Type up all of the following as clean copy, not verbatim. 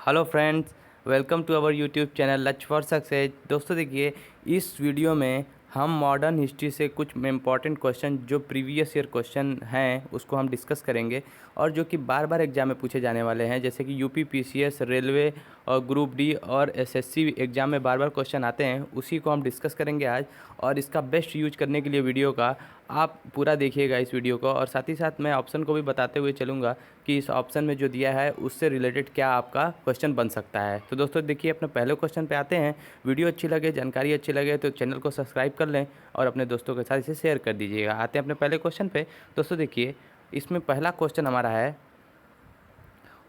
Hello friends, welcome to our YouTube channel luck for success. दोस्तों देखिए, इस video में हम मॉडर्न हिस्ट्री से कुछ इम्पॉर्टेंट क्वेश्चन जो प्रीवियस ईयर क्वेश्चन हैं उसको हम डिस्कस करेंगे और जो कि बार बार एग्जाम में पूछे जाने वाले हैं, जैसे कि यूपी पीसीएस, रेलवे और ग्रुप डी और एसएससी एग्जाम में बार बार क्वेश्चन आते हैं, उसी को हम डिस्कस करेंगे आज। और इसका बेस्ट यूज करने के लिए वीडियो का आप पूरा देखिएगा इस वीडियो को, और साथ ही साथ मैं ऑप्शन को भी बताते हुए चलूँगा कि इस ऑप्शन में जो दिया है उससे रिलेटेड क्या आपका क्वेश्चन बन सकता है। तो दोस्तों देखिए, अपने पहले क्वेश्चन पे आते हैं। वीडियो अच्छी लगे, जानकारी अच्छी लगे तो चैनल को सब्सक्राइब कर लें और अपने दोस्तों के साथ इसे शेयर कर दीजिएगा। आते हैं अपने पहले क्वेश्चन पे। दोस्तों देखिए, इसमें पहला क्वेश्चन हमारा है,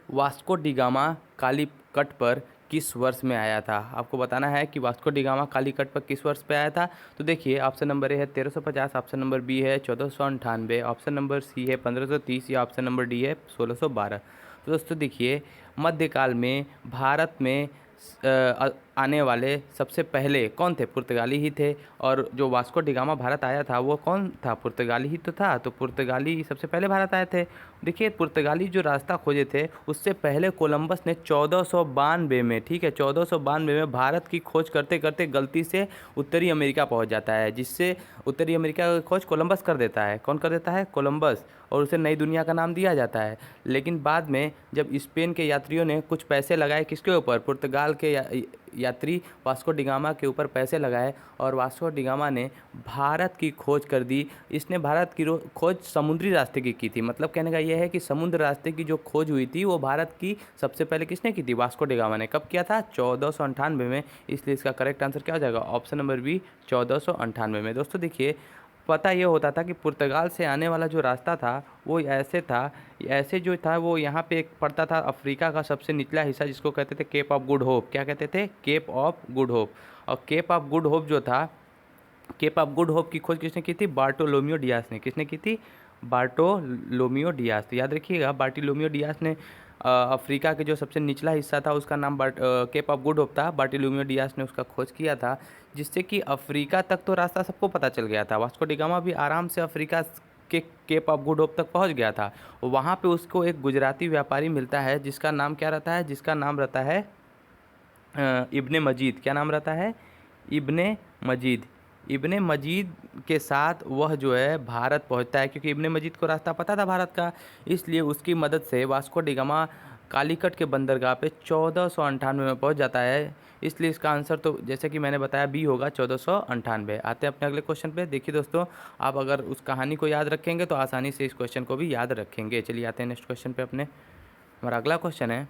वास्को डी गामा कालीकट पर किस वर्ष में आया था। आपको बताना है कि वास्को डी गामा कालीकट पर किस वर्ष पे आया था। तो देखिए, ऑप्शन नंबर ए है 1350, ऑप्शन नंबर बी है 1498, ऑप्शन नंबर सी है 1530 या ऑप्शन नंबर डी है 1612। तो दोस्तों देखिए, मध्यकाल में भारत में आने वाले सबसे पहले कौन थे? पुर्तगाली ही थे। और जो वास्को डी गामा भारत आया था वो कौन था? पुर्तगाली ही तो था। तो पुर्तगाली सबसे पहले भारत आए थे। देखिए, पुर्तगाली जो रास्ता खोजे थे उससे पहले कोलंबस ने 1492 में, ठीक है, 1492 में भारत की खोज करते करते गलती से उत्तरी अमेरिका पहुंच जाता है, जिससे उत्तरी अमेरिका की खोज कोलंबस कर देता है। कौन कर देता है? कोलंबस। और उसे नई दुनिया का नाम दिया जाता है। लेकिन बाद में जब स्पेन के यात्रियों ने कुछ पैसे लगाए, किसके ऊपर? पुर्तगाल के यात्री वास्को डी गामा के ऊपर पैसे लगाए और वास्को डी गामा ने भारत की खोज कर दी। इसने भारत की खोज समुद्री रास्ते की थी। मतलब कहने का यह है कि समुद्र रास्ते की जो खोज हुई थी वो भारत की सबसे पहले किसने की थी? वास्को डी गामा ने। कब किया था? 1498 में। इसलिए इसका करेक्ट आंसर क्या हो जाएगा? ऑप्शन नंबर बी, 1498 में। दोस्तों देखिए, पता ये होता था कि पुर्तगाल से आने वाला जो रास्ता था वो ऐसे था, ऐसे जो था वो यहाँ पे एक पड़ता था अफ्रीका का सबसे निचला हिस्सा, जिसको कहते थे केप ऑफ गुड होप। क्या कहते थे? Cape of good hope. और केप ऑफ गुड होप जो था, केप ऑफ गुड होप की खोज किसने की थी? बार्टोलोमियो डियास ने। किसने की थी? Bartolomeu Dias. तो याद रखिएगा, बार्टोलोमियो डियास ने अफ्रीका के जो सबसे निचला हिस्सा था उसका नाम केप ऑफ गुड होप था। बार्टोलोमियो डियास ने उसका खोज किया था, जिससे कि अफ्रीका तक तो रास्ता सबको पता चल गया था। वास्को डी गामा भी आराम से अफ्रीका के केप ऑफ गुड होप तक पहुंच गया था। वहाँ पे उसको एक गुजराती व्यापारी मिलता है, जिसका नाम क्या रहता है? जिसका नाम रहता है इब्ने मजीद। क्या नाम रहता है? इब्ने मजीद। इब्ने मजीद के साथ वह जो है भारत पहुंचता है, क्योंकि इब्ने मजीद को रास्ता पता था भारत का। इसलिए उसकी मदद से वास्को डी गामा कालीकट के बंदरगाह पे 1498 में पहुंच जाता है। इसलिए इसका आंसर तो जैसे कि मैंने बताया बी होगा, 1498। आते हैं अपने अगले क्वेश्चन पे। देखिए दोस्तों, आप अगर उस कहानी को याद रखेंगे तो आसानी से इस क्वेश्चन को भी याद रखेंगे। चलिए आते हैं नेक्स्ट क्वेश्चन पे अपने। हमारा अगला क्वेश्चन है,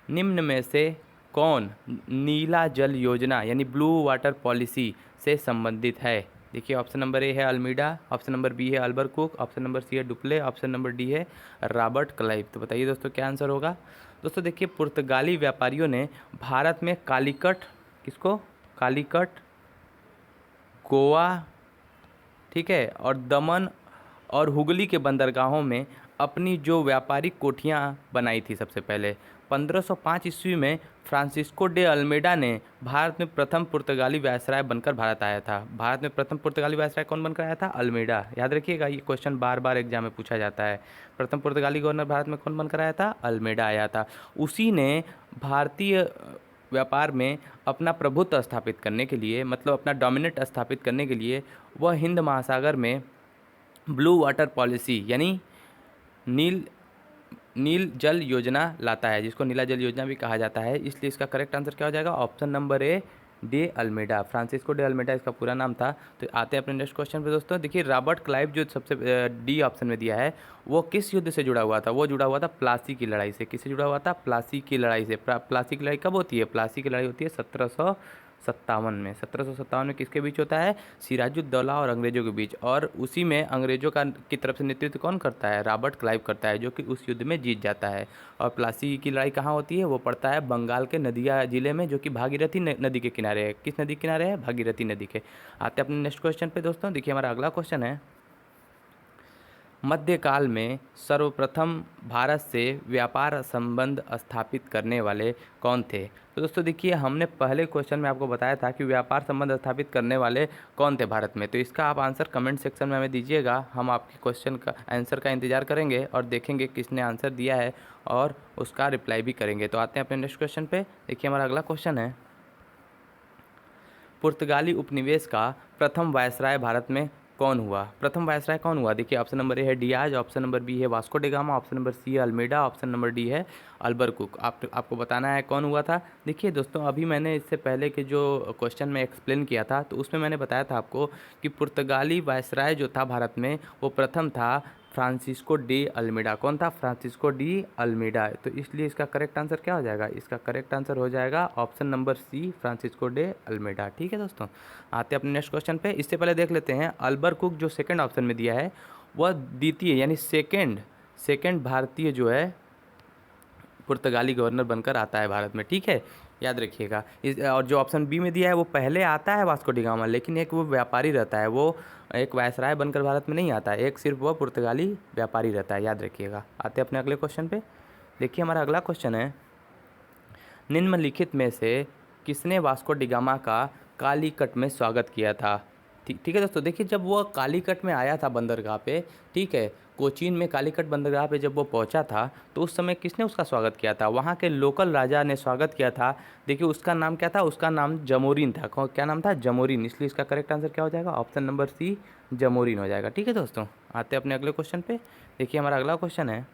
निम्न में से कौन नीला जल योजना यानी ब्लू वाटर पॉलिसी से संबंधित है? देखिए, ऑप्शन नंबर ए है अल्मीडा, ऑप्शन नंबर बी है अल्बर कुक, ऑप्शन नंबर सी है डुप्ले, ऑप्शन नंबर डी है रॉबर्ट क्लाइव। तो बताइए दोस्तों क्या आंसर होगा? दोस्तों देखिए, पुर्तगाली व्यापारियों ने भारत में कालीकट, किसको? कालीकट, गोवा, ठीक है, और दमन और हुगली के बंदरगाहों में अपनी जो व्यापारिक कोठियाँ बनाई थी सबसे पहले। 1505 ईस्वी में फ्रांसिस्को डे अल्मेडा ने भारत में प्रथम पुर्तगाली वायसराय बनकर भारत आया था। भारत में प्रथम पुर्तगाली वायसराय कौन बनकर आया था? अल्मेडा। याद रखिएगा, ये क्वेश्चन बार बार एग्जाम में पूछा जाता है। प्रथम पुर्तगाली गवर्नर भारत में कौन बनकर आया था? अल्मेडा आया था। उसी ने भारतीय व्यापार में अपना प्रभुत्व स्थापित करने के लिए, मतलब अपना डोमिनेट स्थापित करने के लिए, वह हिंद महासागर में ब्लू वाटर पॉलिसी यानी नील नील जल योजना लाता है, जिसको नीला जल योजना भी कहा जाता है। इसलिए इसका करेक्ट आंसर क्या हो जाएगा? Option number A, de Almeida. Francisco de Almeida इसका पूरा नाम था। तो आते हैं अपने नेक्स्ट क्वेश्चन पे दोस्तों। देखिए, रॉबर्ट क्लाइव जो सबसे डी ऑप्शन में दिया है, वो किस युद्ध से जुड़ा हुआ था? वो जुड़ा हुआ था प्लासी की लड़ाई से। किससे जुड़ा हुआ था? प्लासी की लड़ाई से। प्लासी की लड़ाई कब होती है? प्लासी की लड़ाई होती है 1757 में। 1757 में किसके बीच होता है? सिराजुद्दौला और अंग्रेजों के बीच। और उसी में अंग्रेजों का की तरफ से नेतृत्व कौन करता है? रॉबर्ट क्लाइव करता है, जो कि उस युद्ध में जीत जाता है। और प्लासी की लड़ाई कहाँ होती है? वो पड़ता है बंगाल के नदिया जिले में, जो कि भागीरथी नदी के किनारे है। किस नदी के किनारे है? भागीरथी नदी के। आते हैं अपने नेक्स्ट क्वेश्चन पे दोस्तों। देखिए, हमारा अगला क्वेश्चन है, मध्यकाल में सर्वप्रथम भारत से व्यापार संबंध स्थापित करने वाले कौन थे? तो दोस्तों देखिए, हमने पहले क्वेश्चन में आपको बताया था कि व्यापार संबंध स्थापित करने वाले कौन थे भारत में। तो इसका आप आंसर कमेंट सेक्शन में हमें दीजिएगा, हम आपके क्वेश्चन का आंसर का इंतजार करेंगे और देखेंगे किसने आंसर दिया है और उसका रिप्लाई भी करेंगे। तो आते हैं अपने नेक्स्ट क्वेश्चन पे। देखिए हमारा अगला क्वेश्चन है, पुर्तगाली उपनिवेश का प्रथम वायसराय भारत में कौन हुआ? प्रथम वायसराय कौन हुआ? देखिए ऑप्शन नंबर ए है डियाज, ऑप्शन नंबर बी है Vasco da Gama, option number C है अल्मेडा, ऑप्शन नंबर डी है अल्बरकुक। आपको बताना है कौन हुआ था। देखिए दोस्तों, अभी मैंने इससे पहले के जो क्वेश्चन में एक्सप्लेन किया था तो उसमें मैंने बताया था आपको कि पुर्तगाली वायसराय जो था भारत में वो प्रथम था फ्रांसिस्को डी अल्मेडा। कौन था? Francisco de Almeida. तो इसलिए इसका करेक्ट आंसर क्या हो जाएगा? इसका करेक्ट आंसर हो जाएगा option number C, Francisco de Almeida. ठीक है दोस्तों, आते हैं अपने नेक्स्ट क्वेश्चन पे। इससे पहले देख लेते हैं अल्बरकुक जो सेकंड ऑप्शन में दिया है वह द्वितीय यानी सेकंड भारतीय जो है पुर्तगाली गवर्नर बनकर आता है भारत में। ठीक है, याद रखिएगा। और जो ऑप्शन बी में दिया है वो पहले आता है वास्को डिगामा, लेकिन एक वो व्यापारी रहता है, वो एक वायसराय बनकर भारत में नहीं आता है, एक सिर्फ वो पुर्तगाली व्यापारी रहता है, याद रखिएगा। आते हैं अपने अगले क्वेश्चन पे। देखिए हमारा अगला क्वेश्चन है, निम्नलिखित में से किसने वास्को डिगामा का कालीकट में स्वागत किया था? ठीक है दोस्तों, देखिए जब वो कालीकट में आया था बंदरगाह पे, ठीक है, कोचीन में कालीकट बंदरगाह पे जब वो पहुंचा था तो उस समय किसने उसका स्वागत किया था? वहाँ के लोकल राजा ने स्वागत किया था। देखिए उसका नाम क्या था? उसका नाम जमोरिन था। क्या नाम था? जमोरिन। इसलिए इसका करेक्ट आंसर क्या हो जाएगा? ऑप्शन नंबर सी, जमोरिन हो जाएगा। ठीक है दोस्तों, आते हैं अपने अगले क्वेश्चन पे। देखिए हमारा अगला क्वेश्चन है,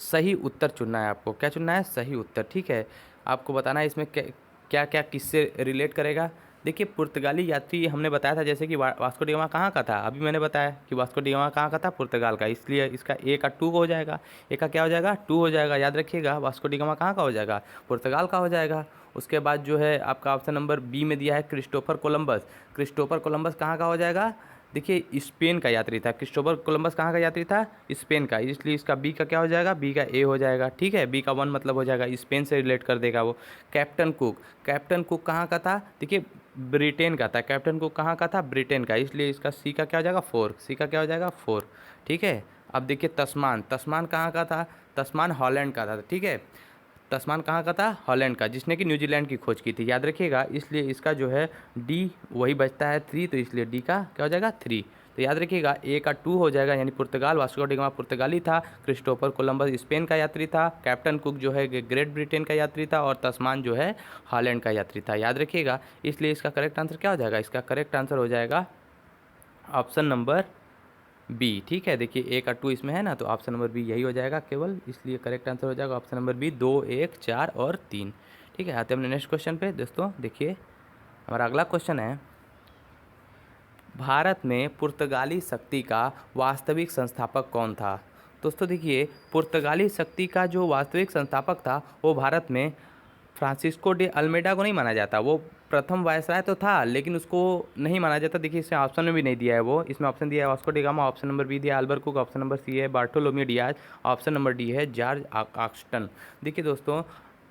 सही उत्तर चुनना है आपको। क्या चुनना है? सही उत्तर। ठीक है, आपको बताना है इसमें क्या क्या किससे रिलेट करेगा। देखिए पुर्तगाली यात्री हमने बताया था जैसे कि वास्को डिगामा कहाँ का था, अभी मैंने बताया कि वास्को डिगामा कहाँ का था? पुर्तगाल का। इसलिए इसका ए का 2 हो जाएगा, ए का क्या हो जाएगा? 2 हो जाएगा। याद रखिएगा, वास्को डिगामा कहाँ का हो जाएगा? पुर्तगाल का हो जाएगा। उसके बाद जो है आपका ऑप्शन नंबर बी में दिया है क्रिस्टोफर कोलंबस। क्रिस्टोफर कोलंबस कहाँ का हो जाएगा? देखिए स्पेन का यात्री था। क्रिस्टोफर कोलंबस कहाँ का यात्री था? स्पेन का। इसलिए इसका बी का क्या हो जाएगा? बी का ए हो जाएगा। ठीक है, बी का 1 मतलब हो जाएगा स्पेन से रिलेट कर देगा वो। कैप्टन कुक कहाँ का था? देखिए ब्रिटेन का था। कैप्टन कुक कहाँ का था? ब्रिटेन का। इसलिए इसका सी का क्या हो जाएगा? 4। सी का क्या हो जाएगा? 4। ठीक है, अब देखिए तस्मान कहाँ का था? तस्मान हॉलैंड का था। ठीक है, तस्मान कहाँ का था? हॉलैंड का, जिसने कि न्यूजीलैंड की खोज की थी, याद रखिएगा। इसलिए इसका जो है डी वही बचता है 3, तो इसलिए डी का क्या हो जाएगा? 3। तो याद रखिएगा ए का 2 हो जाएगा, यानी पुर्तगाल। वास्को डिगामा पुर्तगाली था, क्रिस्टोफर कोलंबस स्पेन का यात्री था, कैप्टन कुक जो है ग्रेट ब्रिटेन का यात्री था और तस्मान जो है हॉलैंड का यात्री था, याद रखिएगा। इसलिए इसका करेक्ट आंसर क्या हो जाएगा? इसका करेक्ट आंसर हो जाएगा ऑप्शन नंबर बी। ठीक है, देखिए ए का 2 इसमें है ना, तो ऑप्शन नंबर बी यही हो जाएगा केवल। इसलिए करेक्ट आंसर हो जाएगा ऑप्शन नंबर बी, 2, 1, 4 और 3। ठीक है, आते हैं अपने नेक्स्ट क्वेश्चन पे। दोस्तों देखिए हमारा अगला क्वेश्चन है, भारत में पुर्तगाली शक्ति का वास्तविक संस्थापक कौन था? दोस्तों देखिए, पुर्तगाली शक्ति का जो वास्तविक संस्थापक था वो भारत में फ्रांसिस्को डे अल्मेडा को नहीं माना जाता। वो प्रथम वायसराय तो था लेकिन उसको नहीं माना जाता। देखिए इसमें ऑप्शन में भी नहीं दिया है वो। इसमें ऑप्शन दिया है Vasco da Gama, option number B दिया है अल्बरकुक, ऑप्शन नंबर सी है Bartolomeu Dias, option number D है जॉर्ज आक्स्टन। देखिए दोस्तों,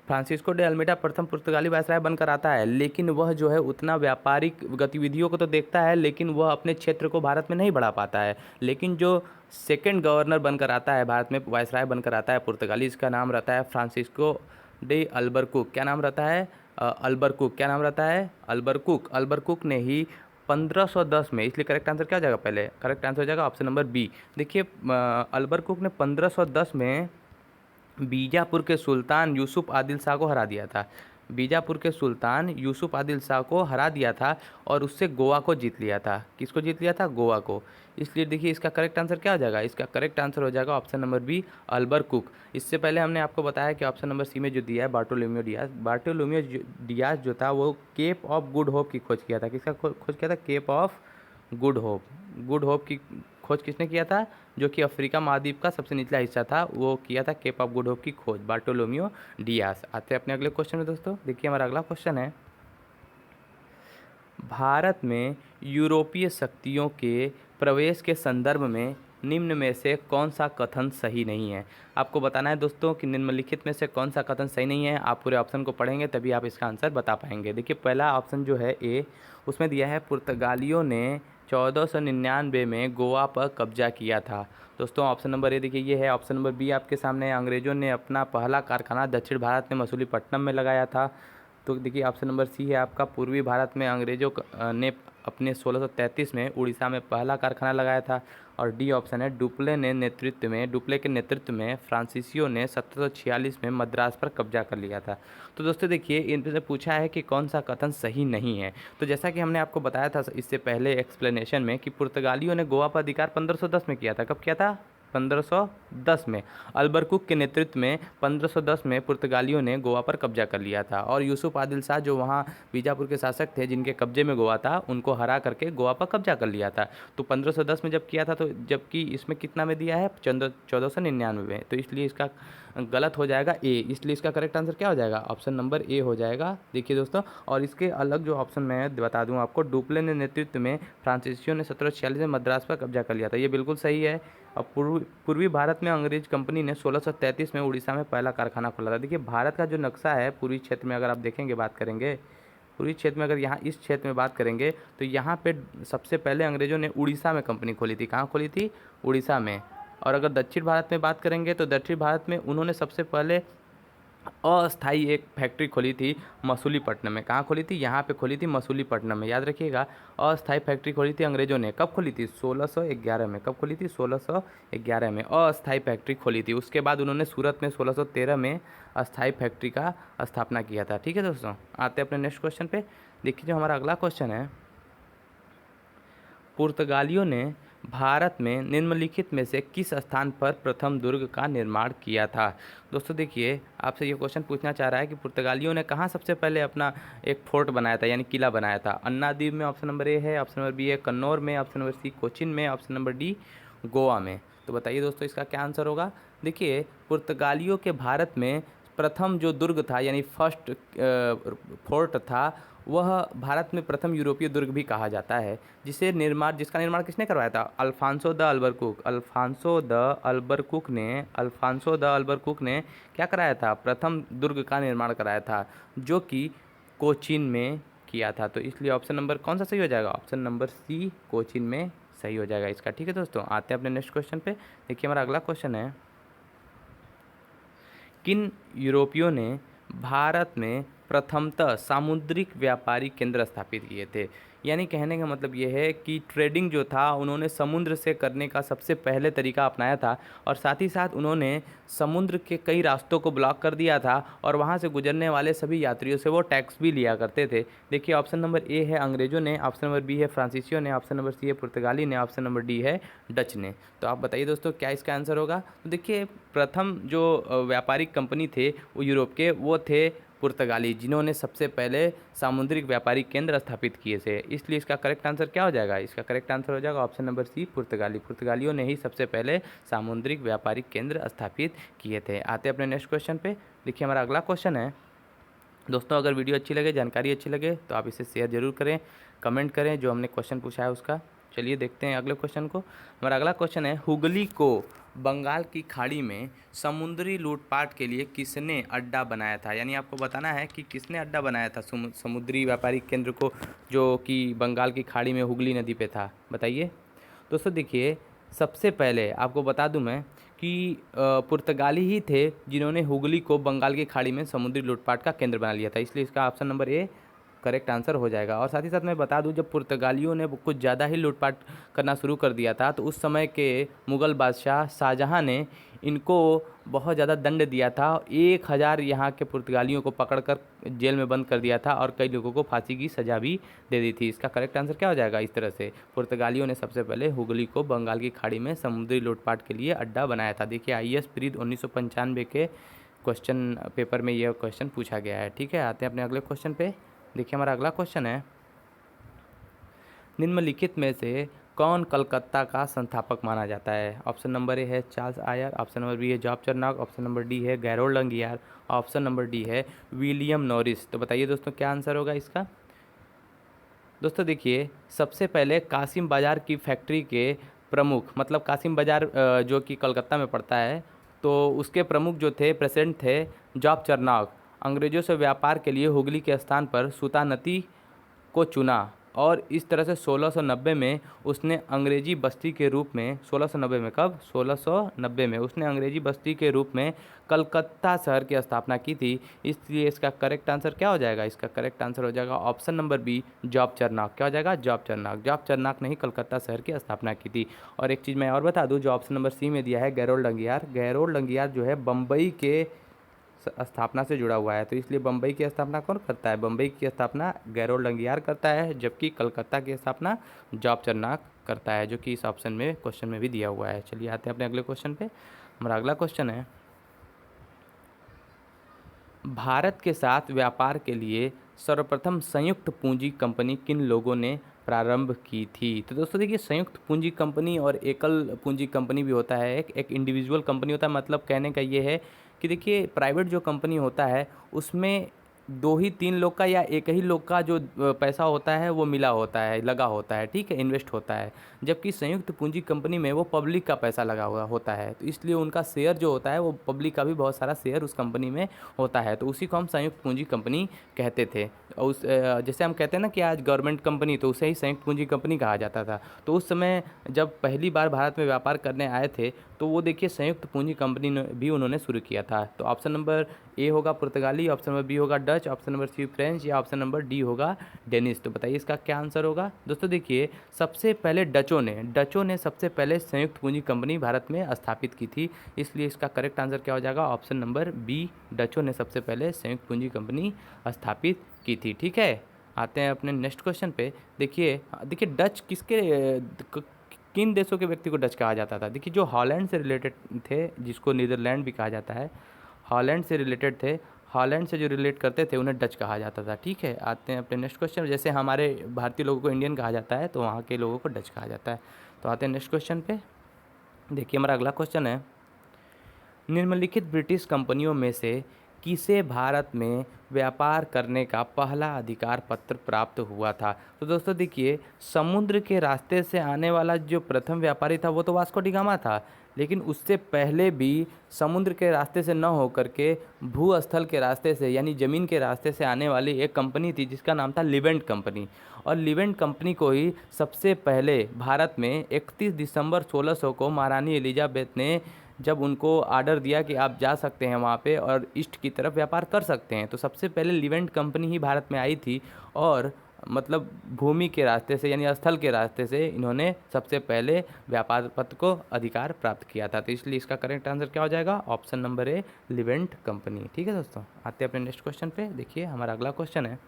फ्रांसिस्को डे अल्मेडा प्रथम पुर्तगाली वायसराय बनकर आता है, लेकिन वह जो है उतना व्यापारिक गतिविधियों को तो देखता है लेकिन वह अपने क्षेत्र को भारत में नहीं बढ़ा पाता है। लेकिन जो सेकंड गवर्नर बनकर आता है भारत में, वायसराय बनकर आता है पुर्तगाली, इसका नाम रहता है फ्रांसिस्को डे अल्बरकुक। क्या नाम रहता है? अल्बरकुक। क्या नाम रहता है? अल्बरकुक ने ही 1510 में, इसलिए करेक्ट आंसर क्या हो जाएगा? पहले करेक्ट आंसर हो जाएगा ऑप्शन नंबर बी। देखिए अल्बरकुक ने 1510 में बीजापुर के सुल्तान यूसुफ आदिल शाह को हरा दिया था। बीजापुर के सुल्तान यूसुफ आदिल शाह को हरा दिया था और उससे गोवा को जीत लिया था। किसको जीत लिया था? गोवा को। इसलिए देखिए इसका करेक्ट आंसर क्या हो जाएगा? इसका करेक्ट आंसर हो जाएगा ऑप्शन नंबर बी, अल्बरकुक। इससे पहले हमने आपको बताया कि ऑप्शन नंबर सी में जो दिया है बार्टोलोम्यू डियाज जो था वो केप ऑफ गुड होप की खोज किया था। किसका खोज किया था? केप ऑफ गुड होप की खोज किसने किया था? जो कि अफ्रीका महाद्वीप का सबसे निचला हिस्सा था, वो किया था केप ऑफ गुड होप की खोज बार्टोलोम्यू डियाज। आते हैं अपने अगले क्वेश्चन में दोस्तों। देखिए हमारा अगला क्वेश्चन है, भारत में यूरोपीय शक्तियों के प्रवेश के संदर्भ में निम्न में से कौन सा कथन सही नहीं है? आपको बताना है दोस्तों कि निम्नलिखित में से कौन सा कथन सही नहीं है। आप पूरे ऑप्शन को पढ़ेंगे तभी आप इसका आंसर बता पाएंगे। देखिए पहला ऑप्शन जो है ए, उसमें दिया है पुर्तगालियों ने 1499 में गोवा पर कब्जा किया था? दोस्तों ऑप्शन नंबर ए देखिए ये है। ऑप्शन नंबर बी आपके सामने है, अंग्रेज़ों ने अपना पहला कारखाना दक्षिण भारत में मसूलीपट्टनम में लगाया था। तो देखिए ऑप्शन नंबर सी है आपका, पूर्वी भारत में अंग्रेज़ों ने अपने 1633 में उड़ीसा में पहला कारखाना लगाया था। और डी ऑप्शन है, डुप्ले के नेतृत्व में फ्रांसीसियों ने 1746 में मद्रास पर कब्जा कर लिया था। तो दोस्तों देखिए इनसे पूछा है कि कौन सा कथन सही नहीं है। तो जैसा कि हमने आपको बताया था इससे पहले एक्सप्लेनेशन में कि पुर्तगालियों ने गोवा पर अधिकार 1510 में किया था। कब किया था? 1510 में। अल्बरकुक के नेतृत्व में 1510 में पुर्तगालियों ने गोवा पर कब्जा कर लिया था और यूसुफ आदिल शाह जो वहाँ बीजापुर के शासक थे जिनके कब्जे में गोवा था, उनको हरा करके गोवा पर कब्जा कर लिया था। तो 1510 में जब किया था, तो जबकि इसमें कितना में दिया है? 1499 में। तो इसलिए इसका गलत हो जाएगा ए। इसलिए इसका करेक्ट आंसर क्या हो जाएगा? ऑप्शन नंबर ए हो जाएगा। देखिए दोस्तों, और इसके अलग जो ऑप्शन मैं बता दूं आपको, डुप्ले ने नेतृत्व में फ्रांसीसियों ने 1746 में मद्रास पर कब्जा कर लिया था, ये बिल्कुल सही है। और पूर्वी भारत में अंग्रेज कंपनी ने 1633 में उड़ीसा में पहला कारखाना खोला था। देखिए भारत का जो नक्शा है पूर्वी क्षेत्र में, अगर आप देखेंगे, बात करेंगे पूर्वी क्षेत्र में, अगर यहाँ इस क्षेत्र में बात करेंगे तो यहाँ पे सबसे पहले अंग्रेज़ों ने उड़ीसा में कंपनी खोली थी। कहाँ खोली थी? उड़ीसा में। और अगर दक्षिण भारत में बात करेंगे तो दक्षिण भारत में उन्होंने सबसे पहले अस्थाई एक फैक्ट्री खोली थी मसूलीपट्टनम में। कहाँ खोली थी? यहाँ पे खोली थी मसूलीपट्टनम में, याद रखिएगा। अस्थाई फैक्ट्री खोली थी अंग्रेज़ों ने। कब खोली थी? 1611 में। कब खोली थी? 1611 में अस्थाई फैक्ट्री खोली थी। उसके बाद उन्होंने सूरत में 1613 में अस्थाई फैक्ट्री का स्थापना किया था। ठीक है दोस्तों, आते हैं अपने नेक्स्ट क्वेश्चन पे। देखिए जो हमारा अगला क्वेश्चन है, पुर्तगालियों ने भारत में निम्नलिखित में से किस स्थान पर प्रथम दुर्ग का निर्माण किया था? दोस्तों देखिए आपसे ये क्वेश्चन पूछना चाह रहा है कि पुर्तगालियों ने कहाँ सबसे पहले अपना एक फोर्ट बनाया था, यानी किला बनाया था? अन्ना द्वीप में ऑप्शन नंबर ए है, ऑप्शन नंबर बी है कन्नौर में, ऑप्शन नंबर सी कोचिन में, ऑप्शन नंबर डी गोवा में। तो बताइए दोस्तों इसका क्या आंसर होगा? देखिए पुर्तगालियों के भारत में प्रथम जो दुर्ग था, यानी फर्स्ट फोर्ट था, वह भारत में प्रथम यूरोपीय दुर्ग भी कहा जाता है, जिसका निर्माण किसने करवाया था? अल्फांसो द अल्बरकुक ने क्या कराया था? प्रथम दुर्ग का निर्माण कराया था, जो कि कोचीन में किया था। तो इसलिए ऑप्शन नंबर कौन सा सही हो जाएगा? ऑप्शन नंबर सी कोचीन में सही हो जाएगा इसका। ठीक है दोस्तों, आते हैं अपने नेक्स्ट क्वेश्चन पे। देखिए हमारा अगला क्वेश्चन है, किन यूरोपियों ने भारत में प्रथमतः सामुद्रिक व्यापारी केंद्र स्थापित किए थे? यानी कहने का मतलब ये है कि ट्रेडिंग जो था उन्होंने समुद्र से करने का सबसे पहले तरीका अपनाया था, और साथ ही साथ उन्होंने समुद्र के कई रास्तों को ब्लॉक कर दिया था और वहाँ से गुजरने वाले सभी यात्रियों से वो टैक्स भी लिया करते थे। देखिए ऑप्शन नंबर ए है अंग्रेज़ों ने, ऑप्शन नंबर बी है फ्रांसीसियों ने, ऑप्शन नंबर सी है पुर्तगाली ने, ऑप्शन नंबर डी है डच ने। तो आप बताइए दोस्तों क्या इसका आंसर होगा? तो देखिए प्रथम जो व्यापारिक कंपनी थे वो यूरोप के, वो थे पुर्तगाली, जिन्होंने सबसे पहले सामुद्रिक व्यापारिक केंद्र स्थापित किए थे। इसलिए इसका करेक्ट आंसर क्या हो जाएगा? इसका करेक्ट आंसर हो जाएगा ऑप्शन नंबर सी पुर्तगाली। पुर्तगालियों ने ही सबसे पहले सामुद्रिक व्यापारिक केंद्र स्थापित किए थे। आते अपने नेक्स्ट क्वेश्चन पे। देखिए हमारा अगला क्वेश्चन है, दोस्तों अगर वीडियो अच्छी लगे, जानकारी अच्छी लगे तो आप इसे शेयर जरूर करें, कमेंट करें जो हमने क्वेश्चन पूछा है उसका। चलिए देखते हैं अगले क्वेश्चन को। हमारा अगला क्वेश्चन है, हुगली को बंगाल की खाड़ी में समुद्री लूटपाट के लिए किसने अड्डा बनाया था? यानी आपको बताना है कि किसने अड्डा बनाया था समुद्री व्यापारिक केंद्र को, जो कि बंगाल की खाड़ी में हुगली नदी पे था। बताइए दोस्तों। देखिए सबसे पहले आपको बता दूं मैं कि पुर्तगाली ही थे जिन्होंने हुगली को बंगाल की खाड़ी में समुद्री लूटपाट का केंद्र बना लिया था, इसलिए इसका option number A correct answer हो जाएगा। और साथ ही साथ मैं बता दूं, जब पुर्तगालियों ने कुछ ज़्यादा ही लूटपाट करना शुरू कर दिया था तो उस समय के मुग़ल बादशाह शाहजहां ने इनको बहुत ज़्यादा दंड दिया था। 1000 यहाँ के पुर्तगालियों को पकड़कर जेल में बंद कर दिया था और कई लोगों को फांसी की सज़ा भी दे दी थी। इसका करेक्ट आंसर क्या हो जाएगा? इस तरह से पुर्तगालियों ने सबसे पहले हुगली को बंगाल की खाड़ी में समुद्री लूटपाट के लिए अड्डा बनाया था। देखिए IAS प्रीत 1995 के क्वेश्चन पेपर में यह क्वेश्चन पूछा गया है। ठीक है, आते हैं अपने अगले क्वेश्चन पे। देखिए हमारा अगला क्वेश्चन है, निम्नलिखित में से कौन कलकत्ता का संस्थापक माना जाता है? ऑप्शन नंबर ए है Charles Eyre, option number B है Job Charnock, option number D है Gerald Aungier, option number D है विलियम नॉरिस। तो बताइए दोस्तों क्या आंसर होगा इसका? दोस्तों देखिए सबसे पहले कासिम बाज़ार की फैक्ट्री के प्रमुख, मतलब कासिम बाज़ार जो कि कलकत्ता में पड़ता है, तो उसके प्रमुख जो थे, प्रेसिडेंट थे जॉब चर्नॉक, अंग्रेज़ों से व्यापार के लिए हुगली के स्थान पर सूता नदी को चुना और इस तरह से 1690 में उसने अंग्रेजी बस्ती के रूप में, 1690 में, कब, 1690 में उसने अंग्रेजी बस्ती के रूप में कलकत्ता शहर की स्थापना की थी। इसलिए इसका करेक्ट आंसर क्या हो जाएगा? इसका करेक्ट आंसर हो जाएगा ऑप्शन नंबर बी, जॉब चरनाक। क्या हो जाएगा? जॉब चरनाक। जॉब चरनाक ने ही कलकत्ता शहर की स्थापना की थी। और एक चीज़ मैं और बता दूं, जो ऑप्शन नंबर सी में दिया है गैरोल डंगियार, गैरोल डंगियार जो है बम्बई के स्थापना से जुड़ा हुआ है, तो इसलिए बम्बई की स्थापना कौन करता है? बम्बई की स्थापना गैरोल डंगियार करता है, जबकि कलकत्ता की स्थापना जॉब चरनाक करता है, जो कि इस ऑप्शन में, क्वेश्चन में भी दिया हुआ है। चलिए आते हैं अपने अगले क्वेश्चन पे। हमारा अगला क्वेश्चन है, भारत के साथ व्यापार के लिए सर्वप्रथम संयुक्त पूंजी कंपनी किन लोगों ने प्रारंभ की थी? तो दोस्तों देखिए, संयुक्त पूंजी कंपनी और एकल पूंजी कंपनी भी होता है, एक इंडिविजुअल कंपनी होता है। मतलब कहने का ये है कि देखिए, प्राइवेट जो कंपनी होता है उसमें दो ही तीन लोग का या एक ही लोग का जो पैसा होता है वो मिला होता है, लगा होता है, ठीक है, इन्वेस्ट होता है। जबकि संयुक्त पूंजी कंपनी में वो पब्लिक का पैसा लगा हुआ होता है, तो इसलिए उनका शेयर जो होता है वो पब्लिक का भी बहुत सारा शेयर उस कंपनी में होता है, तो उसी को हम संयुक्त पूंजी कंपनी कहते थे। और जैसे हम कहते हैं ना कि आज गवर्नमेंट कंपनी, तो उसे ही संयुक्त पूंजी कंपनी कहा जाता था। तो उस समय जब पहली बार भारत में व्यापार करने आए थे, तो वो देखिए संयुक्त पूंजी कंपनी भी उन्होंने शुरू किया था। तो ऑप्शन नंबर ए होगा पुर्तगाली, ऑप्शन नंबर बी होगा Dutch, option number C French, या ऑप्शन नंबर डी होगा डेनिश। तो बताइए इसका क्या आंसर होगा? दोस्तों देखिए, सबसे पहले डचों ने सबसे पहले संयुक्त पूंजी कंपनी भारत में स्थापित की थी, इसलिए इसका करेक्ट आंसर क्या हो जाएगा? ऑप्शन नंबर बी, डचों ने सबसे पहले संयुक्त पूंजी कंपनी स्थापित की थी। ठीक है, आते हैं अपने नेक्स्ट क्वेश्चन पे। देखिए देखिए, डच किन देशों के व्यक्ति को डच कहा जाता था? देखिए, जो हॉलैंड से रिलेटेड थे, जिसको नीदरलैंड भी कहा जाता है, हॉलैंड से रिलेटेड थे, हॉलैंड से जो रिलेट करते थे उन्हें डच कहा जाता था। ठीक है, आते हैं अपने नेक्स्ट क्वेश्चन। जैसे हमारे भारतीय लोगों को इंडियन कहा जाता है, तो वहाँ के लोगों को डच कहा जाता है। तो आते हैं नेक्स्ट क्वेश्चन पे। देखिए हमारा अगला क्वेश्चन है, निम्नलिखित ब्रिटिश कंपनियों में से किसे भारत में व्यापार करने का पहला अधिकार पत्र प्राप्त हुआ था? तो दोस्तों देखिए, समुद्र के रास्ते से आने वाला जो प्रथम व्यापारी था वो तो वास्को डी गामा था, लेकिन उससे पहले भी समुद्र के रास्ते से न होकर के भूस्थल के रास्ते से, यानी ज़मीन के रास्ते से आने वाली एक कंपनी थी जिसका नाम था लिवेंट कंपनी। और लिवेंट कंपनी को ही सबसे पहले भारत में 31 दिसंबर 1600 को महारानी एलिजाबेथ ने जब उनको आर्डर दिया कि आप जा सकते हैं वहाँ पे और ईस्ट की तरफ व्यापार कर सकते हैं, तो सबसे पहले लिवेंट कंपनी ही भारत में आई थी। और मतलब भूमि के रास्ते से, यानी स्थल के रास्ते से इन्होंने सबसे पहले व्यापार पत्र को अधिकार प्राप्त किया था। तो इसलिए इसका करेक्ट आंसर क्या हो जाएगा? ऑप्शन नंबर ए, लिवेंट कंपनी। ठीक है दोस्तों, आते हैं अपने नेक्स्ट क्वेश्चन पे। देखिए हमारा अगला क्वेश्चन है,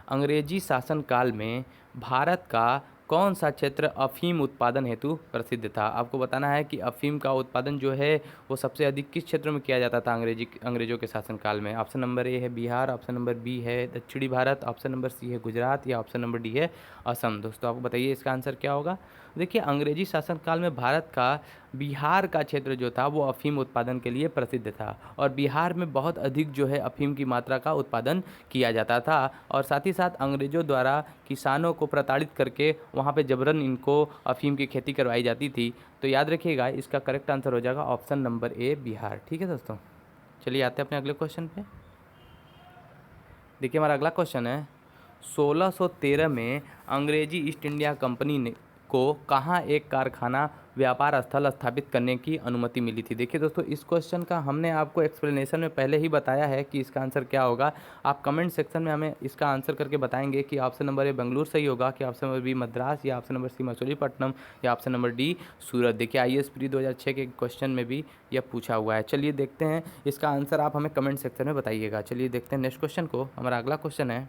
अंग्रेजी शासनकाल में भारत का कौन सा क्षेत्र अफीम उत्पादन हेतु प्रसिद्ध था? आपको बताना है कि अफीम का उत्पादन जो है वो सबसे अधिक किस क्षेत्र में किया जाता था अंग्रेजों के शासनकाल में? ऑप्शन नंबर ए है बिहार, ऑप्शन नंबर बी है दक्षिणी भारत, ऑप्शन नंबर सी है गुजरात, या ऑप्शन नंबर डी है असम। दोस्तों आपको बताइए इसका आंसर क्या होगा? देखिए, अंग्रेजी शासनकाल में भारत का बिहार का क्षेत्र जो था वो अफीम उत्पादन के लिए प्रसिद्ध था, और बिहार में बहुत अधिक जो है अफीम की मात्रा का उत्पादन किया जाता था। और साथ ही साथ अंग्रेज़ों द्वारा किसानों को प्रताड़ित करके वहाँ पे जबरन इनको अफीम की खेती करवाई जाती थी। तो याद रखिएगा, इसका करेक्ट आंसर हो जाएगा ऑप्शन नंबर ए, बिहार। ठीक है दोस्तों, चलिए आते हैं अपने अगले क्वेश्चन पे। देखिए हमारा अगला क्वेश्चन है, 1613 में अंग्रेजी ईस्ट इंडिया कंपनी ने को कहाँ एक कारखाना व्यापार स्थल स्थापित करने की अनुमति मिली थी? देखिए दोस्तों, इस क्वेश्चन का हमने आपको एक्सप्लेनेशन में पहले ही बताया है कि इसका आंसर क्या होगा। आप कमेंट सेक्शन में हमें इसका आंसर करके बताएंगे कि ऑप्शन नंबर ए बेंगलुरु सही होगा, कि ऑप्शन नंबर बी मद्रास, या ऑप्शन नंबर सी मसूलीपट्टनम, या ऑप्शन नंबर डी सूरत। देखिए IAS प्री 2006 के क्वेश्चन में भी यह पूछा हुआ है। चलिए देखते हैं इसका आंसर, आप हमें कमेंट सेक्शन में बताइएगा। चलिए देखते हैं नेक्स्ट क्वेश्चन को। हमारा अगला क्वेश्चन है,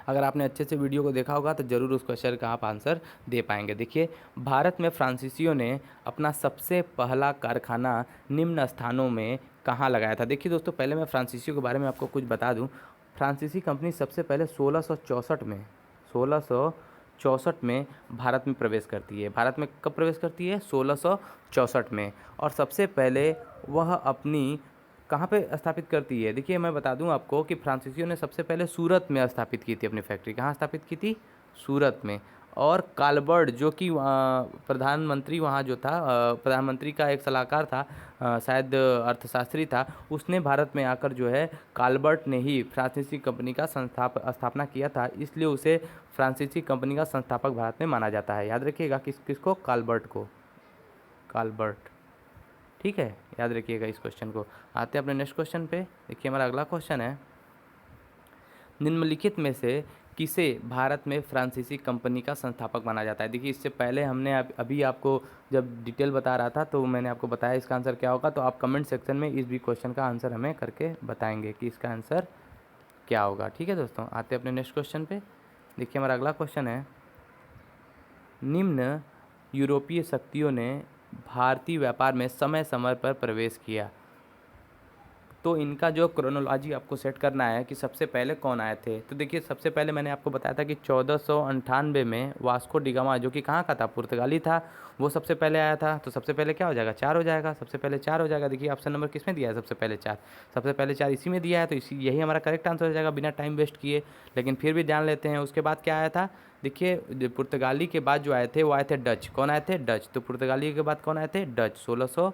अगर आपने अच्छे से वीडियो को देखा होगा तो ज़रूर उस क्वेश्चन का आप आंसर दे पाएंगे। देखिए, भारत में फ्रांसीसियों ने अपना सबसे पहला कारखाना निम्न स्थानों में कहाँ लगाया था? देखिए दोस्तों, पहले मैं फ्रांसीसियों के बारे में आपको कुछ बता दूं। फ्रांसीसी कंपनी सबसे पहले 1664 में भारत में प्रवेश करती है। भारत में कब प्रवेश करती है? 1664 में। और सबसे पहले वह अपनी कहाँ पे स्थापित करती है? देखिए मैं बता दूं आपको कि फ्रांसीसियों ने सबसे पहले सूरत में स्थापित की थी अपनी फैक्ट्री। कहाँ स्थापित की थी? सूरत में। और कालबर्ट जो कि प्रधानमंत्री वहाँ जो था, प्रधानमंत्री का एक सलाहकार था, शायद अर्थशास्त्री था, उसने भारत में आकर जो है कालबर्ट ने ही फ्रांसीसी कंपनी का स्थापना किया था, इसलिए उसे फ्रांसीसी कंपनी का संस्थापक भारत में माना जाता है। याद रखिएगा किसको, कालबर्ट को, कालबर्ट। ठीक है, याद रखिएगा इस क्वेश्चन को। आते हैं अपने नेक्स्ट क्वेश्चन पे। देखिए हमारा अगला क्वेश्चन है, निम्नलिखित में से किसे भारत में फ्रांसीसी कंपनी का संस्थापक माना जाता है। देखिए इससे पहले हमने अभी आपको जब डिटेल बता रहा था तो मैंने आपको बताया इसका आंसर क्या होगा, तो आप कमेंट सेक्शन में इस भी क्वेश्चन का आंसर हमें करके बताएंगे कि इसका आंसर क्या होगा। ठीक है दोस्तों, आते हैं अपने नेक्स्ट क्वेश्चन पे। देखिए हमारा अगला क्वेश्चन है, निम्न यूरोपीय शक्तियों ने भारतीय व्यापार में समय समय पर प्रवेश किया। तो इनका जो क्रोनोलॉजी आपको सेट करना है कि सबसे पहले कौन आए थे। तो देखिए सबसे पहले मैंने आपको बताया था कि 1498 में वास्को डिगामा, जो कि कहाँ का था, पुर्तगाली था, वो सबसे पहले आया था। तो सबसे पहले क्या हो जाएगा, 4 हो जाएगा, सबसे पहले 4 हो जाएगा। देखिए ऑप्शन नंबर किस में दिया है, सबसे पहले 4, सबसे पहले 4 इसी में दिया है, तो इसी यही हमारा करेक्ट आंसर हो जाएगा बिना टाइम वेस्ट किए। लेकिन फिर भी जान लेते हैं उसके बाद क्या आया था। देखिए पुर्तगाली के बाद जो आए थे वो आए थे डच। कौन आए थे, डच। तो पुर्तगाली के बाद कौन आए थे, डच। 1600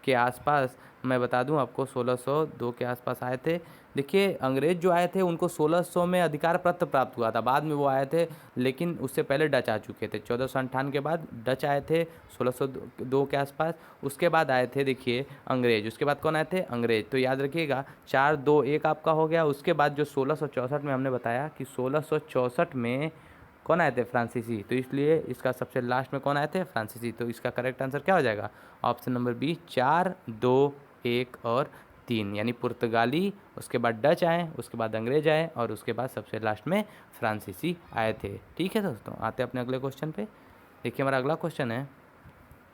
के आसपास, मैं बता दूं आपको 1602 के आसपास आए थे। देखिए अंग्रेज़ जो आए थे उनको 1600 में अधिकार पत्र प्राप्त हुआ था, बाद में वो आए थे, लेकिन उससे पहले डच आ चुके थे। 1458 के बाद डच आए थे 1602 के आसपास, उसके बाद आए थे देखिए अंग्रेज़, उसके बाद कौन आए थे, अंग्रेज़। तो याद रखिएगा 4-2-1 आपका हो गया। उसके बाद जो 1664 में हमने बताया कि 1664 में कौन आए थे, फ्रांसीसी, तो इसलिए इसका सबसे लास्ट में कौन आए थे, फ्रांसीसी। तो इसका करेक्ट आंसर क्या हो जाएगा, ऑप्शन नंबर बी, 4-2-1 और 3, यानी पुर्तगाली, उसके बाद डच आए, उसके बाद अंग्रेज आए और उसके बाद सबसे लास्ट में फ्रांसीसी आए थे। ठीक है दोस्तों, आते हैं अपने अगले क्वेश्चन पे। देखिए हमारा अगला क्वेश्चन है,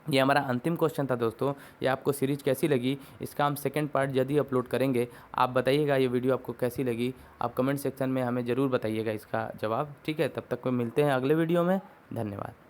ये हमारा अंतिम क्वेश्चन था दोस्तों। ये आपको सीरीज कैसी लगी, इसका हम सेकंड पार्ट जल्दी अपलोड करेंगे। आप बताइएगा ये वीडियो आपको कैसी लगी, आप कमेंट सेक्शन में हमें ज़रूर बताइएगा इसका जवाब। ठीक है, तब तक को मिलते हैं अगले वीडियो में। धन्यवाद।